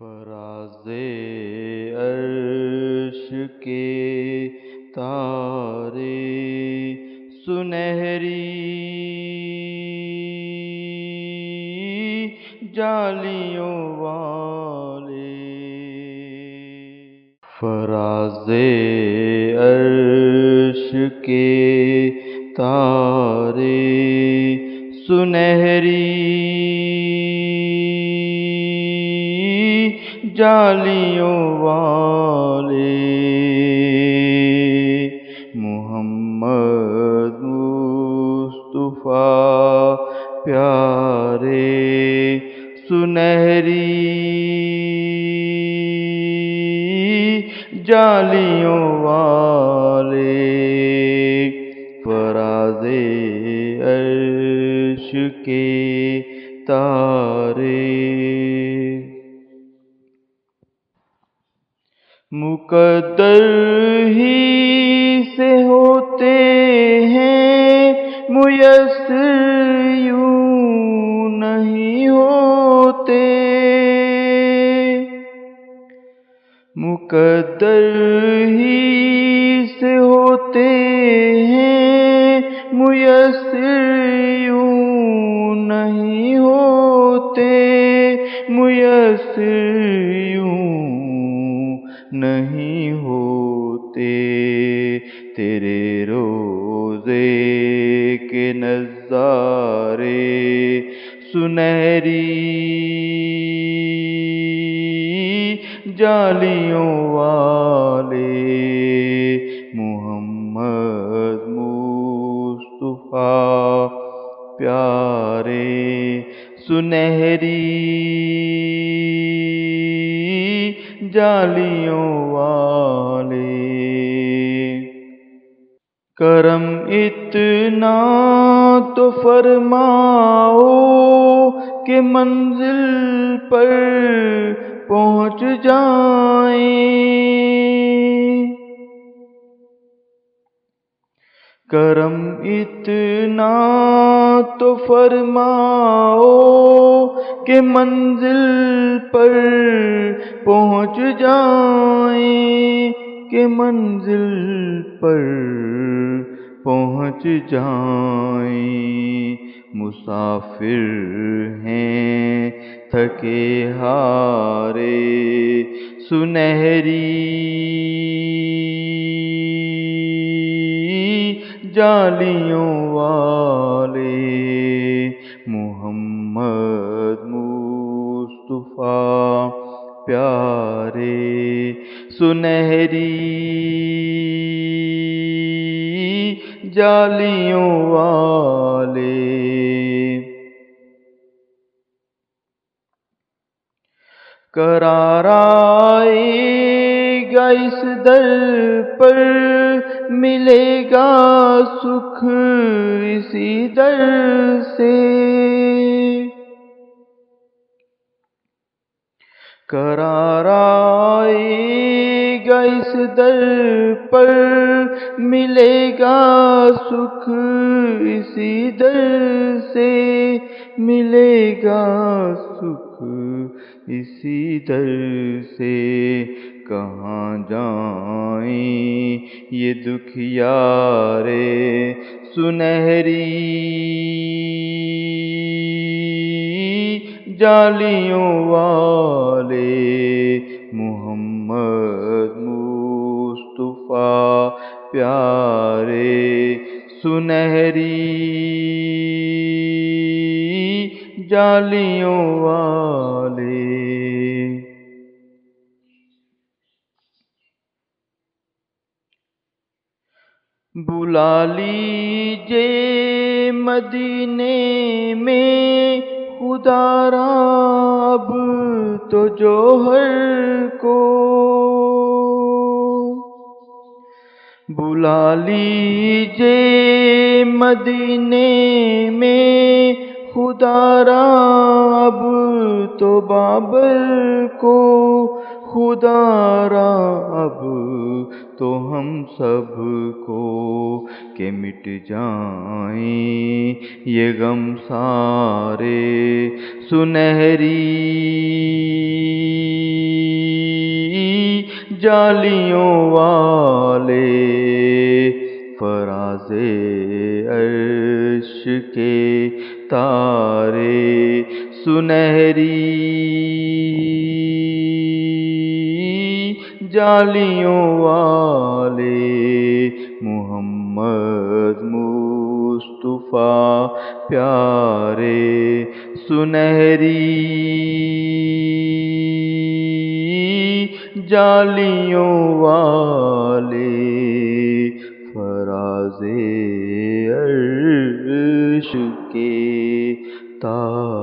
فراز عرش کے تارے سنہری جالیوں والے، فراز عرش کے تارے سنہری جالیوں والے، محمد مصطفیٰ پیارے سنہری جالیوں والے، فراز عرش کے تارے مقدر ہی سے ہوتے ہیں میسر، یوں نہیں ہوتے، مقدر ہی سے ہوتے ہیں میسر، یوں نہیں ہوتے، میسر یوں نہیں ہوتے، تیرے روزے کے نظارے سنہری جالیوں والے، محمد مصطفیٰ پیارے سنہری جالیوں والے، کرم اتنا تو فرماؤ کہ منزل پر پہنچ جائیں، کرم اتنا تو فرماؤ کہ منزل پر پہنچ جائیں، کہ منزل پر پہنچ جائیں، مسافر ہیں تھکے ہارے سنہری جالیوں والے، محمد مصطفیٰ پیارے سنہری جالیوں والے، قرار آئے گا اس در پر، ملے گا سکھ اسی در سے، قرار آئے گا اس در پر، ملے گا سکھ اسی در سے، ملے گا سکھ اسی در سے، کہاں جائیں یہ دکھیارے سنہری جالیوں والے، محمد مصطفیٰ پیارے سنہری جالیوں والے، بلا لیجے مدینے میں خدا را اب تو جوہر کو، بلا لیجے مدینے میں خدا را اب تو بابر کو، خدا را اب تو ہم سب کو، کہ مٹ جائیں یہ غم سارے سنہری جالیوں والے فراز عرش کے تارے سنہری جالیوں والے محمد مصطفیٰ پیارے سنہری جالیوں والے فراز عرش کے تارے